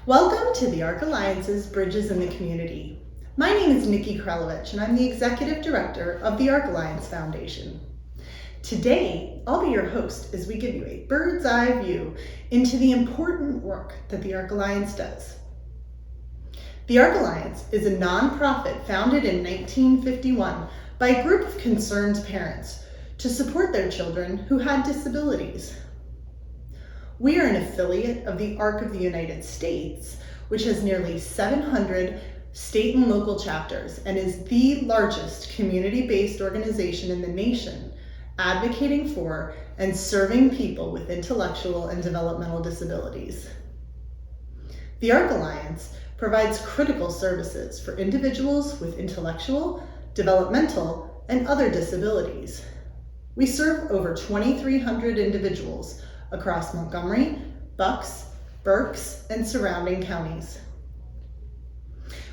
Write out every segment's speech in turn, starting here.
Welcome to the ARC Alliance's Bridges in the Community. My name is Nikki Krelovich, and I'm the Executive Director of the ARC Alliance Foundation. Today, I'll be your host as we give you a bird's eye view into the important work that the ARC Alliance does. The ARC Alliance is a nonprofit founded in 1951 by a group of concerned parents to support their children who had disabilities. We are an affiliate of the ARC of the United States, which has nearly 700 state and local chapters and is the largest community-based organization in the nation advocating for and serving people with intellectual and developmental disabilities. The ARC Alliance provides critical services for individuals with intellectual, developmental, and other disabilities. We serve over 2,300 individuals across Montgomery, Bucks, Berks, and surrounding counties.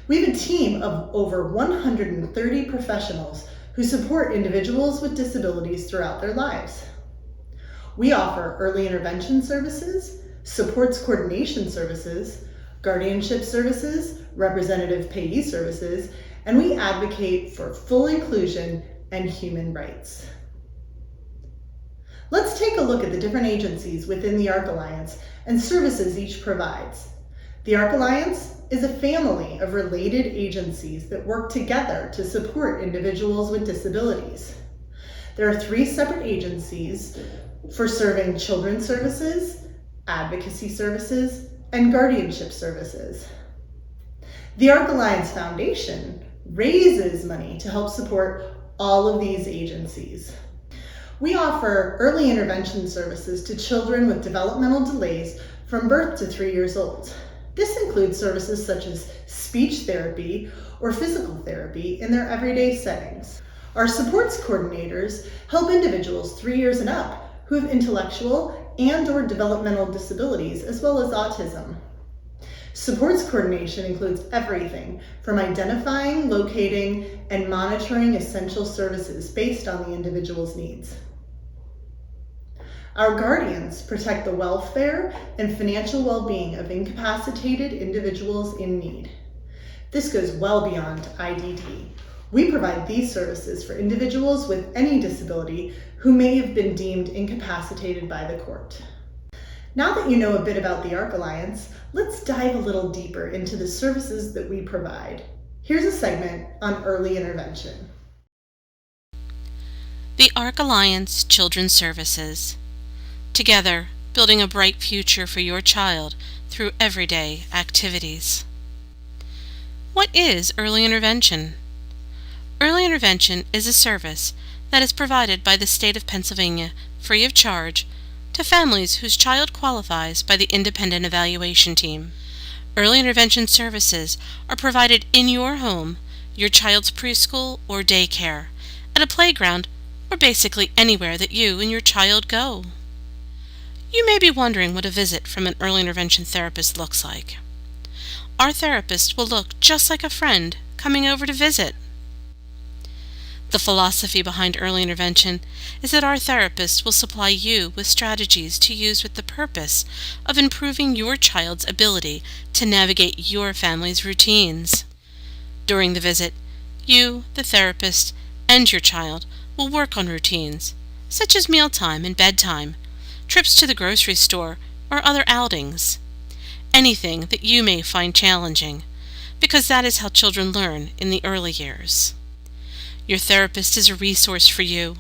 We have a team of over 130 professionals who support individuals with disabilities throughout their lives. We offer early intervention services, supports coordination services, guardianship services, representative payee services, and we advocate for full inclusion and human rights. Let's take a look at the different agencies within the ARC Alliance and services each provides. The ARC Alliance is a family of related agencies that work together to support individuals with disabilities. There are 3 separate agencies for serving children's services, advocacy services, and guardianship services. The ARC Alliance Foundation raises money to help support all of these agencies. We offer early intervention services to children with developmental delays from birth to 3 years old. This includes services such as speech therapy or physical therapy in their everyday settings. Our supports coordinators help individuals 3 years and up who have intellectual and/or developmental disabilities as well as autism. Supports coordination includes everything from identifying, locating, and monitoring essential services based on the individual's needs. Our guardians protect the welfare and financial well-being of incapacitated individuals in need. This goes well beyond IDD. We provide these services for individuals with any disability who may have been deemed incapacitated by the court. Now that you know a bit about the ARC Alliance, let's dive a little deeper into the services that we provide. Here's a segment on early intervention. The ARC Alliance Children's Services. Together, building a bright future for your child through everyday activities. What is early intervention? Early intervention is a service that is provided by the state of Pennsylvania free of charge to families whose child qualifies by the Independent Evaluation Team. Early intervention services are provided in your home, your child's preschool or daycare, at a playground, or basically anywhere that you and your child go. You may be wondering what a visit from an early intervention therapist looks like. Our therapist will look just like a friend coming over to visit. The philosophy behind early intervention is that our therapist will supply you with strategies to use with the purpose of improving your child's ability to navigate your family's routines. During the visit, you, the therapist, and your child will work on routines, such as mealtime and bedtime, trips to the grocery store, or other outings. Anything that you may find challenging, because that is how children learn in the early years. Your therapist is a resource for you.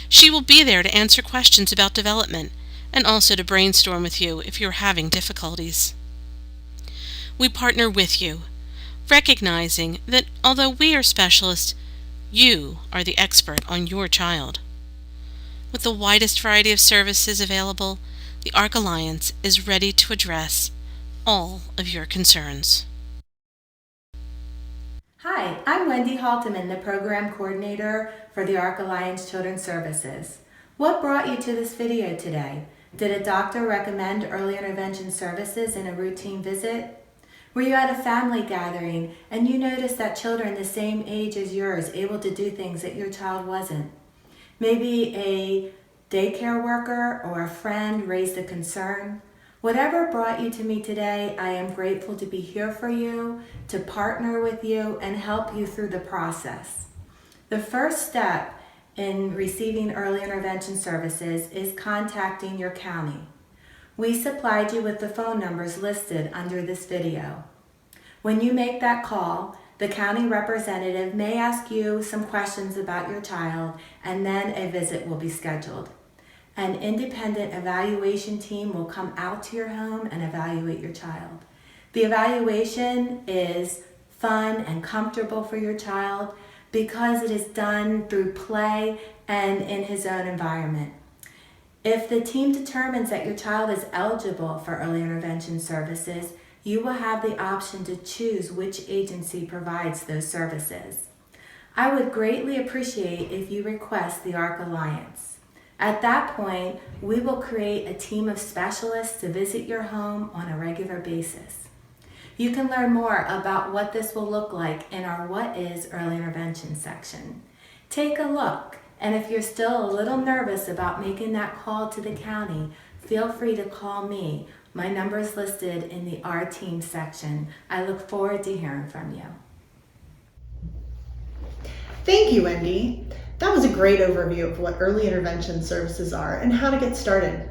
She will be there to answer questions about development and also to brainstorm with you if you're having difficulties. We partner with you, recognizing that although we are specialists, you are the expert on your child. With the widest variety of services available, the ARC Alliance is ready to address all of your concerns. Hi, I'm Wendy Halteman, the Program Coordinator for the ARC Alliance Children's Services. What brought you to this video today? Did a doctor recommend early intervention services in a routine visit? Were you at a family gathering and you noticed that children the same age as yours able to do things that your child wasn't? Maybe a daycare worker or a friend raised a concern. Whatever brought you to me today, I am grateful to be here for you, to partner with you, and help you through the process. The first step in receiving early intervention services is contacting your county. We supplied you with the phone numbers listed under this video. When you make that call, the county representative may ask you some questions about your child, and then a visit will be scheduled. An independent evaluation team will come out to your home and evaluate your child. The evaluation is fun and comfortable for your child because it is done through play and in his own environment. If the team determines that your child is eligible for early intervention services, you will have the option to choose which agency provides those services. I would greatly appreciate if you request the ARC Alliance. At that point, we will create a team of specialists to visit your home on a regular basis. You can learn more about what this will look like in our What is Early Intervention section. Take a look, and if you're still a little nervous about making that call to the county, feel free to call me. My number is listed in the Our Team section. I look forward to hearing from you. Thank you, Wendy. That was a great overview of what early intervention services are and how to get started.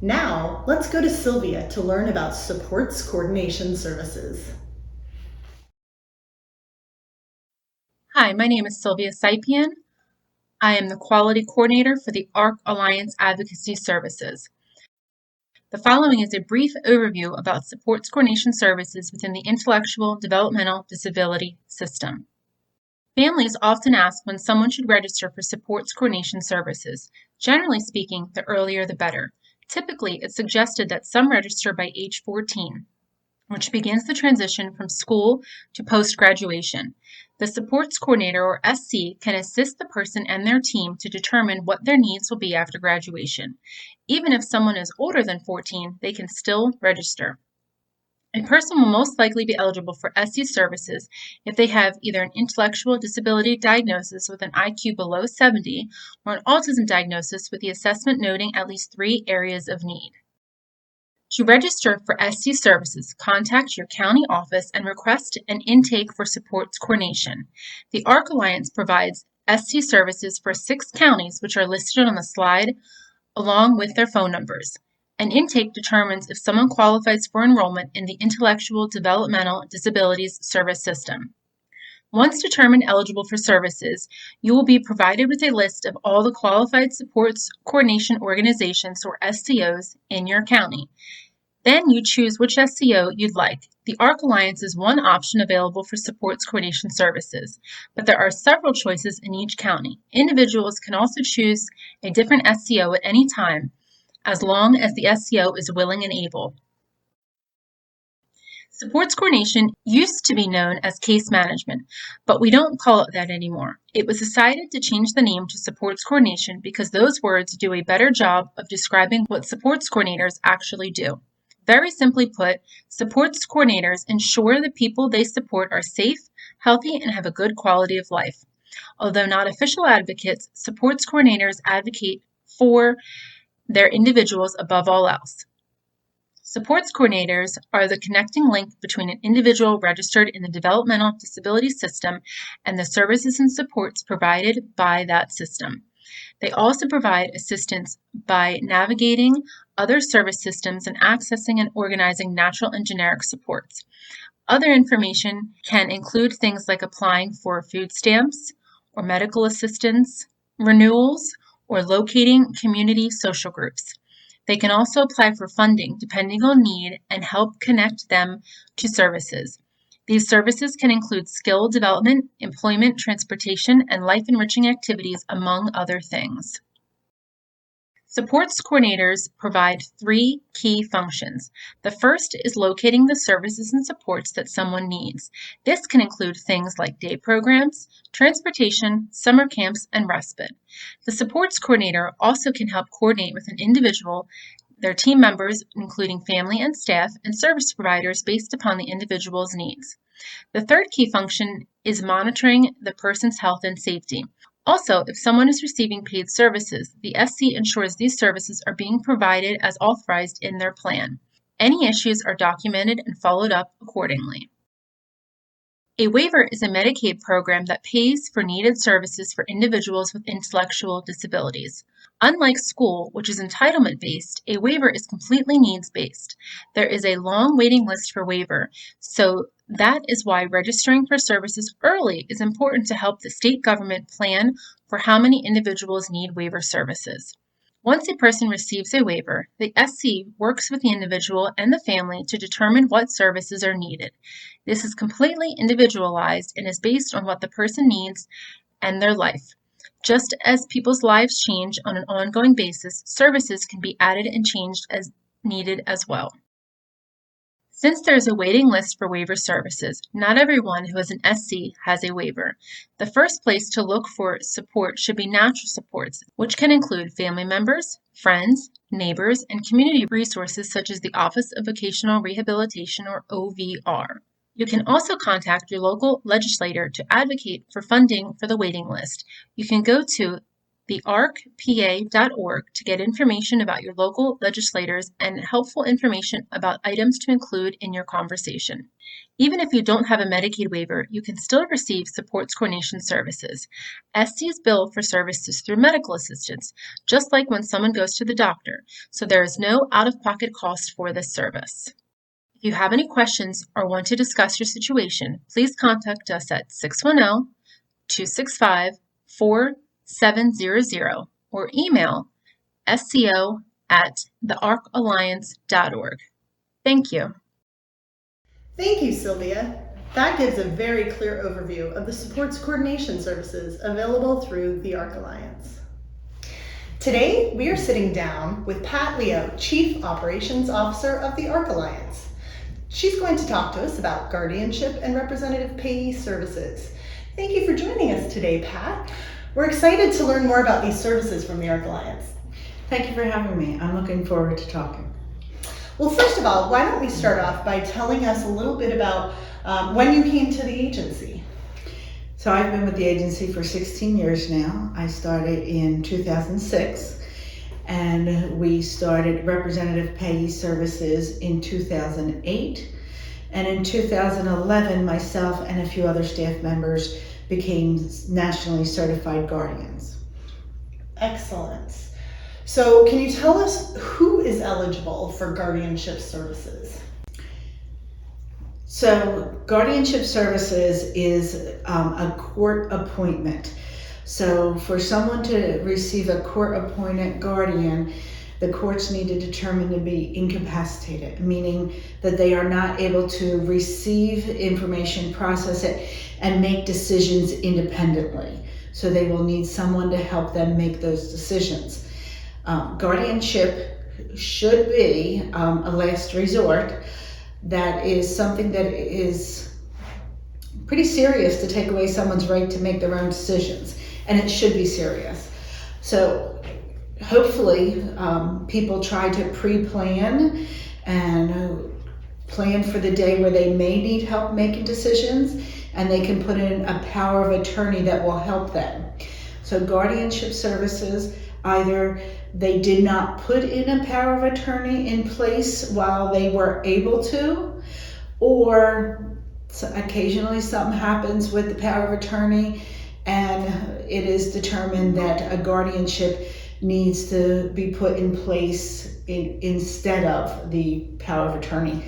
Now, let's go to Sylvia to learn about supports coordination services. Hi, my name is Sylvia Saipian. I am the Quality Coordinator for the ARC Alliance Advocacy Services. The following is a brief overview about supports coordination services within the intellectual developmental disability system. Families often ask when someone should register for supports coordination services. Generally speaking, the earlier the better. Typically, it's suggested that some register by age 14, which begins the transition from school to post-graduation. The supports coordinator, or SC, can assist the person and their team to determine what their needs will be after graduation. Even if someone is older than 14, they can still register. A person will most likely be eligible for SC services if they have either an intellectual disability diagnosis with an IQ below 70 or an autism diagnosis with the assessment noting at least 3 areas of need. To register for SC services, contact your county office and request an intake for supports coordination. The ARC Alliance provides SC services for 6 counties, which are listed on the slide, along with their phone numbers. An intake determines if someone qualifies for enrollment in the Intellectual Developmental Disabilities Service System. Once determined eligible for services, you will be provided with a list of all the qualified supports coordination organizations, or SCOs, in your county. Then you choose which SCO you'd like. The ARC Alliance is one option available for supports coordination services, but there are several choices in each county. Individuals can also choose a different SCO at any time, as long as the SCO is willing and able. Supports coordination used to be known as case management, but we don't call it that anymore. It was decided to change the name to supports coordination because those words do a better job of describing what supports coordinators actually do. Very simply put, supports coordinators ensure the people they support are safe, healthy, and have a good quality of life. Although not official advocates, supports coordinators advocate for their individuals above all else. Supports coordinators are the connecting link between an individual registered in the developmental disability system and the services and supports provided by that system. They also provide assistance by navigating other service systems and accessing and organizing natural and generic supports. Other information can include things like applying for food stamps or medical assistance, renewals, or locating community social groups. They can also apply for funding depending on need and help connect them to services. These services can include skill development, employment, transportation, and life-enriching activities, among other things. Supports coordinators provide 3 key functions. The first is locating the services and supports that someone needs. This can include things like day programs, transportation, summer camps, and respite. The supports coordinator also can help coordinate with an individual, their team members, including family and staff, and service providers based upon the individual's needs. The third key function is monitoring the person's health and safety. Also, if someone is receiving paid services, the SC ensures these services are being provided as authorized in their plan. Any issues are documented and followed up accordingly. A waiver is a Medicaid program that pays for needed services for individuals with intellectual disabilities. Unlike school, which is entitlement-based, a waiver is completely needs-based. There is a long waiting list for waiver, so that is why registering for services early is important to help the state government plan for how many individuals need waiver services. Once a person receives a waiver, the SC works with the individual and the family to determine what services are needed. This is completely individualized and is based on what the person needs and their life. Just as people's lives change on an ongoing basis, services can be added and changed as needed as well. Since there is a waiting list for waiver services, not everyone who is an SC has a waiver. The first place to look for support should be natural supports, which can include family members, friends, neighbors, and community resources such as the Office of Vocational Rehabilitation or OVR. You can also contact your local legislator to advocate for funding for the waiting list. You can go to thearcpa.org to get information about your local legislators and helpful information about items to include in your conversation. Even if you don't have a Medicaid waiver, you can still receive supports coordination services. SCs bill for services through medical assistance, just like when someone goes to the doctor, so there is no out-of-pocket cost for this service. If you have any questions or want to discuss your situation, please contact us at 610-265-4700 or email sco@thearcalliance.org. Thank you. Thank you, Sylvia. That gives a very clear overview of the supports coordination services available through the ARC Alliance. Today, we are sitting down with Pat Leo, Chief Operations Officer of the ARC Alliance. She's going to talk to us about Guardianship and Representative Payee services. Thank you for joining us today, Pat. We're excited to learn more about these services from the ARC Alliance. Thank you for having me. I'm looking forward to talking. Well, first of all, why don't we start off by telling us a little bit about when you came to the agency? So I've been with the agency for 16 years now. I started in 2006. And we started Representative Payee services in 2008. And in 2011, myself and a few other staff members became nationally certified guardians. Excellent. So can you tell us who is eligible for guardianship services? So Guardianship Services is a court appointment. So for someone to receive a court-appointed guardian, the courts need to determine to be incapacitated, meaning that they are not able to receive information, process it, and make decisions independently. So they will need someone to help them make those decisions. Guardianship should be a last resort. That is something that is pretty serious to take away someone's right to make their own decisions. And it should be serious. So hopefully people try to pre-plan and plan for the day where they may need help making decisions, and they can put in a power of attorney that will help them. So Guardianship Services, either they did not put in a power of attorney in place while they were able to, or occasionally something happens with the power of attorney and it is determined that a guardianship needs to be put in place instead of the power of attorney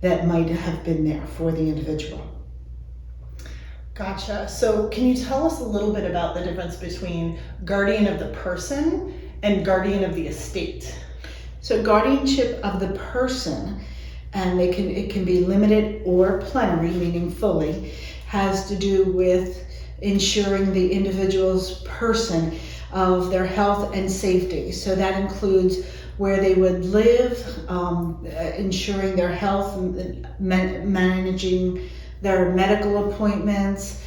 that might have been there for the individual. Gotcha. So can you tell us a little bit about the difference between guardian of the person and guardian of the estate? So guardianship of the person, and it can be limited or plenary, meaning fully, has to do with ensuring the individual's person of their health and safety. So that includes where they would live, ensuring their health, managing their medical appointments,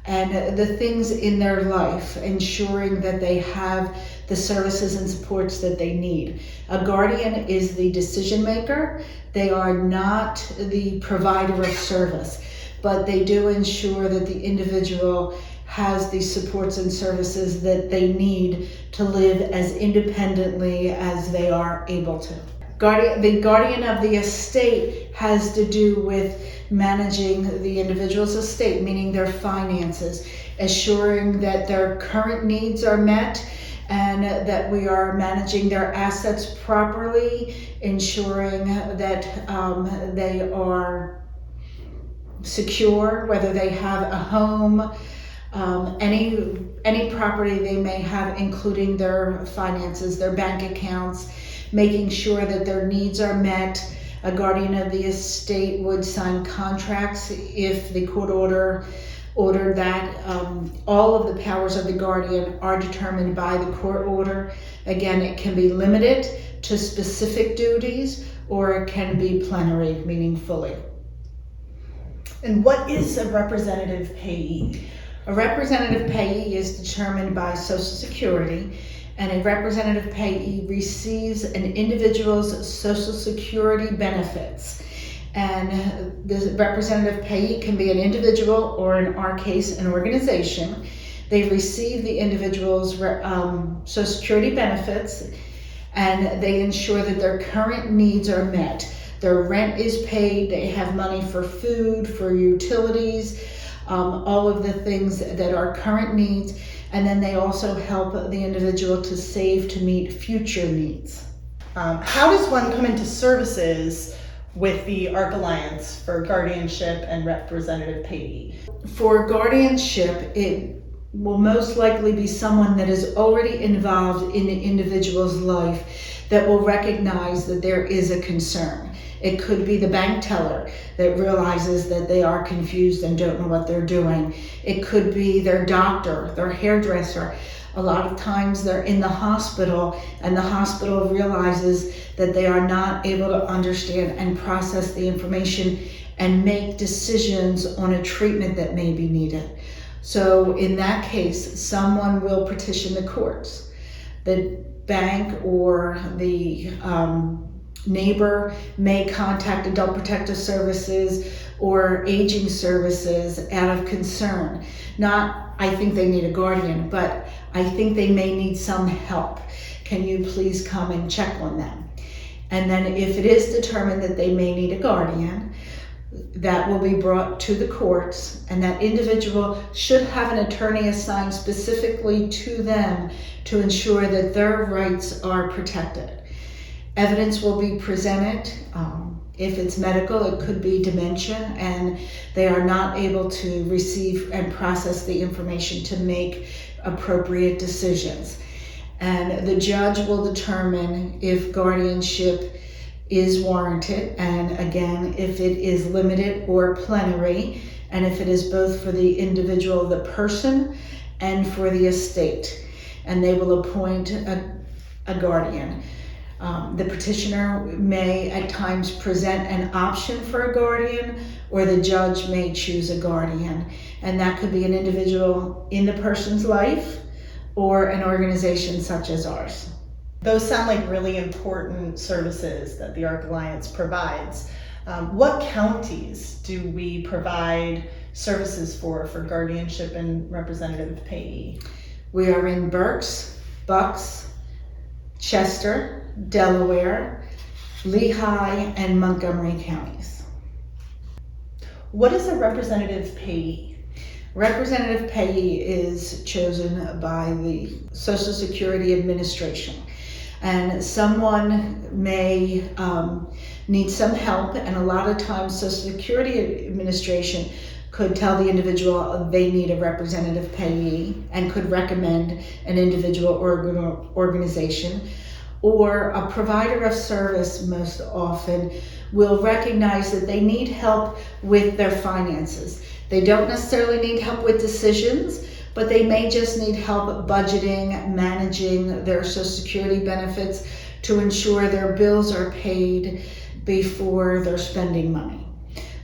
and the things in their life, ensuring that they have the services and supports that they need. A guardian is the decision maker. They are not the provider of service, but they do ensure that the individual has the supports and services that they need to live as independently as they are able to. The guardian of the estate has to do with managing the individual's estate, meaning their finances, assuring that their current needs are met and that we are managing their assets properly, ensuring that they are secure, whether they have a home, any property they may have, including their finances, their bank accounts, making sure that their needs are met. A guardian of the estate would sign contracts if the court ordered that. All of the powers of the guardian are determined by the court order. Again, it can be limited to specific duties, or it can be plenary, meaning fully. And what is a representative payee? A representative payee is determined by Social Security, and a representative payee receives an individual's Social Security benefits. And the representative payee can be an individual, or in our case, an organization. They receive the individual's Social Security benefits, and they ensure that their current needs are met. Their rent is paid, they have money for food, for utilities, all of the things that are current needs, and then they also help the individual to save to meet future needs. How does one come into services with the ARC Alliance for Guardianship and Representative Payee? For guardianship, it will most likely be someone that is already involved in the individual's life that will recognize that there is a concern. It could be the bank teller that realizes that they are confused and don't know what they're doing. It could be their doctor, their hairdresser. A lot of times they're in the hospital and the hospital realizes that they are not able to understand and process the information and make decisions on a treatment that may be needed. So in that case, someone will petition the courts. The bank or the neighbor may contact Adult Protective Services or Aging Services out of concern. Not, I think they need a guardian, but I think they may need some help. Can you please come and check on them? And then if it is determined that they may need a guardian, that will be brought to the courts, and that individual should have an attorney assigned specifically to them to ensure that their rights are protected. Evidence will be presented. If it's medical, it could be dementia, and they are not able to receive and process the information to make appropriate decisions. And the judge will determine if guardianship is warranted, and again, if it is limited or plenary, and if it is both for the individual, the person, and for the estate. And they will appoint a guardian. The petitioner may at times present an option for a guardian, or the judge may choose a guardian. And that could be an individual in the person's life or an organization such as ours. Those sound like really important services that the ARC Alliance provides. What counties do we provide services for guardianship and representative payee? We are in Berks, Bucks, Chester, Delaware, Lehigh, and Montgomery counties. What is a representative payee? Representative payee is chosen by the Social Security Administration. And someone may need some help, and a lot of times Social Security Administration could tell the individual they need a representative payee and could recommend an individual or organization. Or a provider of service most often will recognize that they need help with their finances. They don't necessarily need help with decisions, but they may just need help budgeting, managing their Social Security benefits to ensure their bills are paid before they're spending money.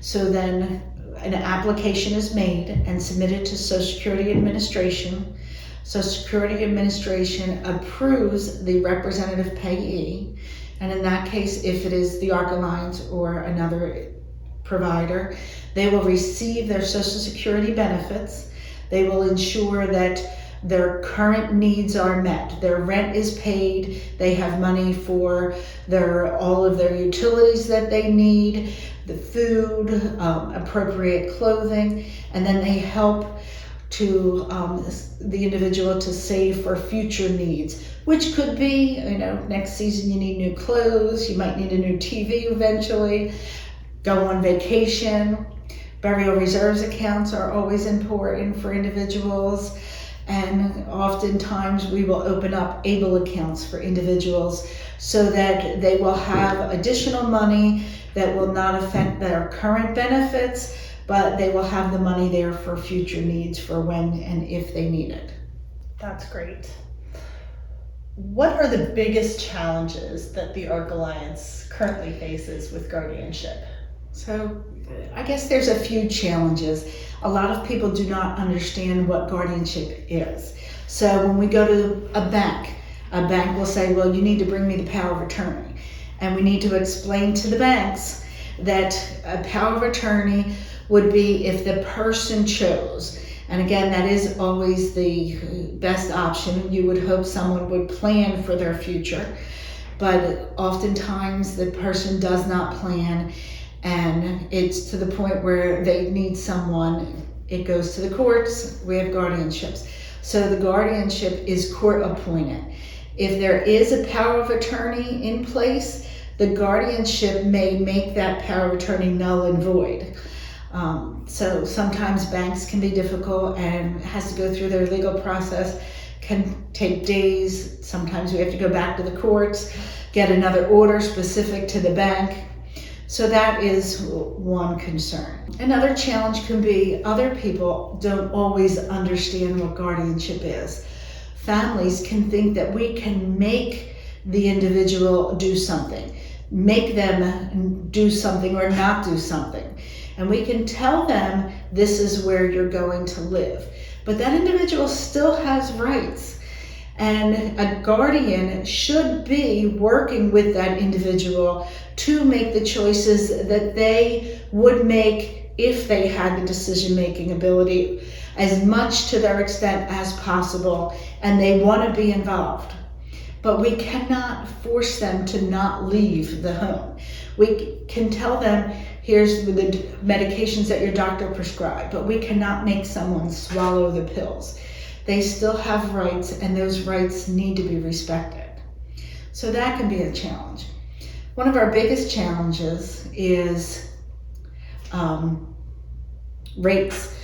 So then an application is made and submitted to Social Security Administration. Social Security Administration approves the representative payee, and in that case, if it is the ARC Alliance or another provider, they will receive their Social Security benefits. They will ensure that their current needs are met. Their rent is paid, they have money for all of their utilities that they need, the food, appropriate clothing, and then they help to the individual to save for future needs, which could be, next season you need new clothes, you might need a new TV eventually, go on vacation. Burial reserves accounts are always important for individuals, and oftentimes we will open up ABLE accounts for individuals so that they will have additional money that will not affect their current benefits, but they will have the money there for future needs for when and if they need it. That's great. What are the biggest challenges that the ARC Alliance currently faces with guardianship? So I guess there's a few challenges. A lot of people do not understand what guardianship is. So when we go to a bank will say, well, you need to bring me the power of attorney. And we need to explain to the banks that a power of attorney would be if the person chose. And again, that is always the best option. You would hope someone would plan for their future, but oftentimes the person does not plan, and it's to the point where they need someone. It goes to the courts. We have guardianships. So the guardianship is court appointed. If there is a power of attorney in place, the guardianship may make that power of attorney null and void. So sometimes banks can be difficult and has to go through their legal process, can take days. Sometimes we have to go back to the courts, get another order specific to the bank. So that is one concern. Another challenge can be other people don't always understand what guardianship is. Families can think that we can make the individual do something, make them do something or not do something. And we can tell them this is where you're going to live. But that individual still has rights. And a guardian should be working with that individual to make the choices that they would make if they had the decision-making ability, as much to their extent as possible, and they want to be involved. But we cannot force them to not leave the home. We can tell them, here's the medications that your doctor prescribed, but we cannot make someone swallow the pills. They still have rights, and those rights need to be respected. So that can be a challenge. One of our biggest challenges is rates.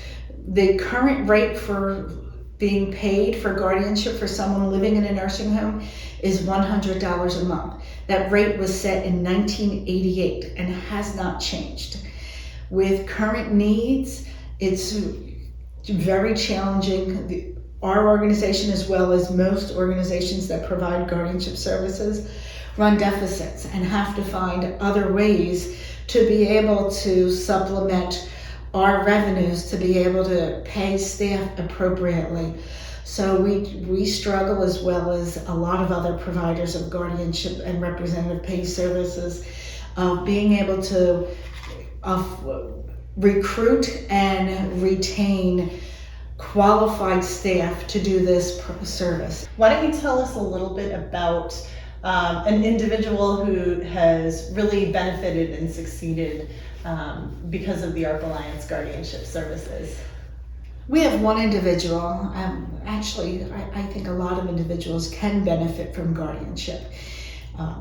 The current rate for being paid for guardianship for someone living in a nursing home is $100 a month. That rate was set in 1988 and has not changed. With current needs, it's very challenging. Our organization, as well as most organizations that provide guardianship services, run deficits and have to find other ways to be able to supplement our revenues to be able to pay staff appropriately. So we struggle, as well as a lot of other providers of guardianship and representative pay services, being able to recruit and retain qualified staff to do this service. Why don't you tell us a little bit about an individual who has really benefited and succeeded because of the ARC Alliance Guardianship Services? We have one individual. Actually, I think a lot of individuals can benefit from guardianship.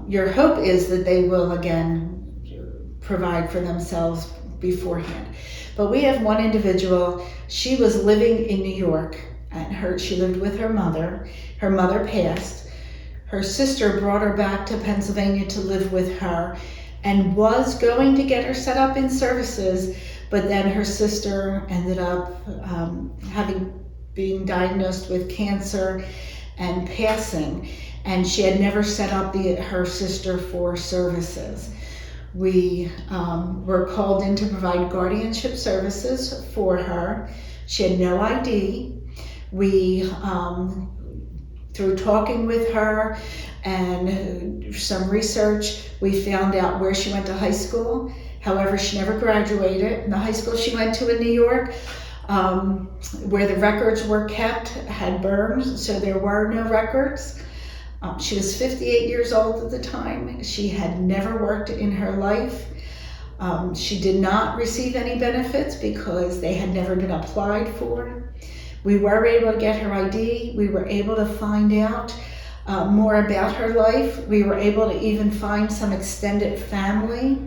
Your hope is that they will, again, provide for themselves beforehand. But we have one individual. She was living in New York, and she lived with her mother. Her mother passed. Her sister brought her back to Pennsylvania to live with her and was going to get her set up in services, but then her sister ended up being diagnosed with cancer and passing, and she had never set up her sister for services. We were called in to provide guardianship services for her. She had no ID. We, through talking with her and some research, we found out where she went to high school. However, she never graduated. The high school she went to in New York where the records were kept had burned, so there were no records. She was 58 years old at the time. She had never worked in her life. She did not receive any benefits because they had never been applied for. We were able to get her ID. We were able to find out more about her life. We were able to even find some extended family.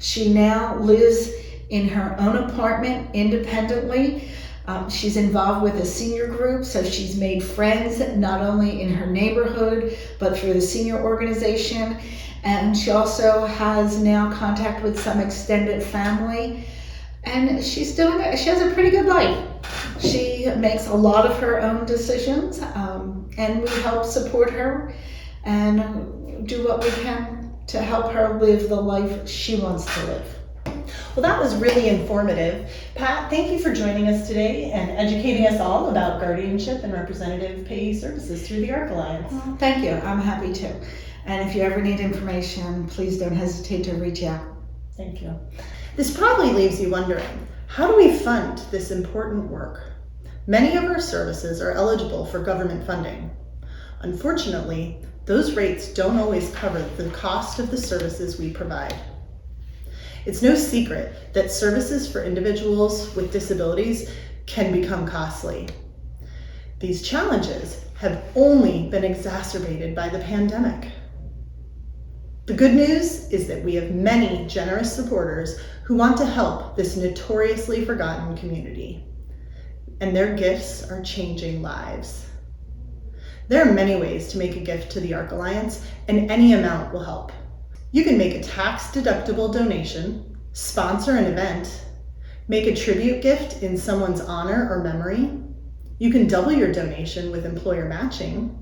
She now lives in her own apartment independently. She's involved with a senior group, so she's made friends not only in her neighborhood, but through the senior organization. And she also has now contact with some extended family. And she has a pretty good life. She makes a lot of her own decisions, and we help support her and do what we can to help her live the life she wants to live. Well, that was really informative. Pat, thank you for joining us today and educating us all about Guardianship and Representative Payee services through the ARC Alliance. Well, thank you. I'm happy to. And if you ever need information, please don't hesitate to reach out. Thank you. This probably leaves you wondering, how do we fund this important work? Many of our services are eligible for government funding. Unfortunately, those rates don't always cover the cost of the services we provide. It's no secret that services for individuals with disabilities can become costly. These challenges have only been exacerbated by the pandemic. The good news is that we have many generous supporters who want to help this notoriously forgotten community, and their gifts are changing lives. There are many ways to make a gift to the ARC Alliance, and any amount will help. You can make a tax-deductible donation, sponsor an event, make a tribute gift in someone's honor or memory. You can double your donation with employer matching,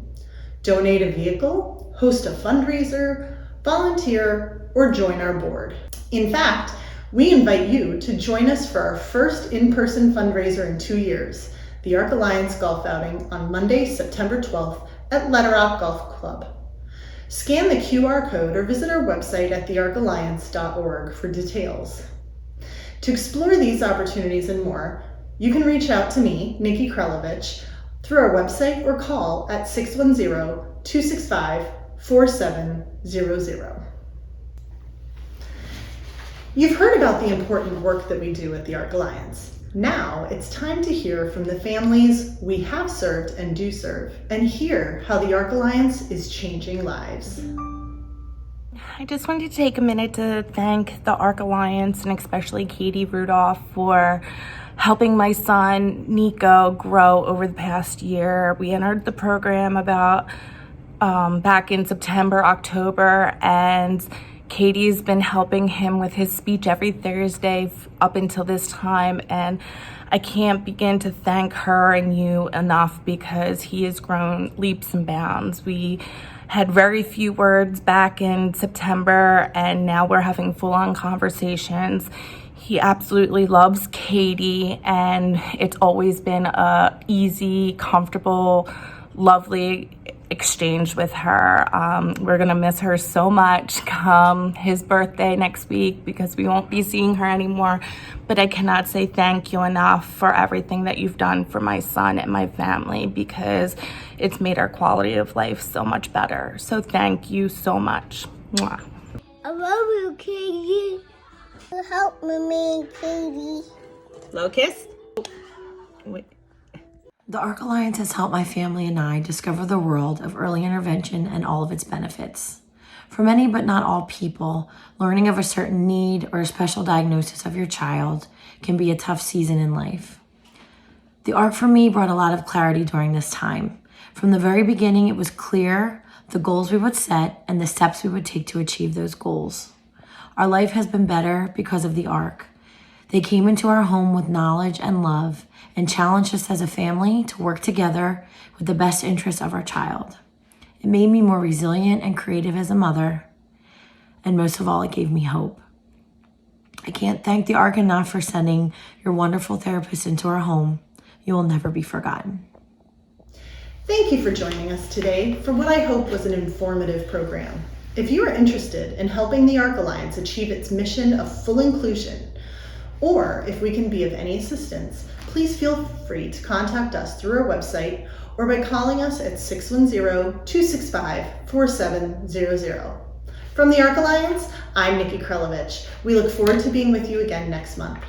donate a vehicle, host a fundraiser, volunteer, or join our board. In fact, we invite you to join us for our first in-person fundraiser in 2 years, the ARC Alliance Golf Outing on Monday, September 12th at Letter Rock Golf Club. Scan the QR code or visit our website at thearcalliance.org for details. To explore these opportunities and more, you can reach out to me, Nikki Krelovich, through our website or call at 610-265-4700. You've heard about the important work that we do at the ARC Alliance. Now it's time to hear from the families we have served and do serve, and hear how the ARC Alliance is changing lives. I just wanted to take a minute to thank the ARC Alliance and especially Katie Rudolph for helping my son Nico grow over the past year. We entered the program about back in September, October, and Katie's been helping him with his speech every Thursday up until this time, and I can't begin to thank her and you enough because he has grown leaps and bounds. We had very few words back in September, and now we're having full-on conversations. He absolutely loves Katie, and it's always been a easy, comfortable, lovely exchange with her. We're gonna miss her so much come his birthday next week because we won't be seeing her anymore. But I cannot say thank you enough for everything that you've done for my son and my family because it's made our quality of life so much better. So thank you so much. Mwah. I love you, Katie. Help me, Katie. Slow kiss. Wait. The ARC Alliance has helped my family and I discover the world of early intervention and all of its benefits. For many but not all people, learning of a certain need or a special diagnosis of your child can be a tough season in life. The ARC for me brought a lot of clarity during this time. From the very beginning, it was clear the goals we would set and the steps we would take to achieve those goals. Our life has been better because of the ARC. They came into our home with knowledge and love and challenged us as a family to work together with the best interests of our child. It made me more resilient and creative as a mother, and most of all, it gave me hope. I can't thank the ARC enough for sending your wonderful therapist into our home. You will never be forgotten. Thank you for joining us today for what I hope was an informative program. If you are interested in helping the ARC Alliance achieve its mission of full inclusion, Or if we can be of any assistance, please feel free to contact us through our website or by calling us at 610-265-4700. From the ARC Alliance, I'm Nikki Krelovich. We look forward to being with you again next month.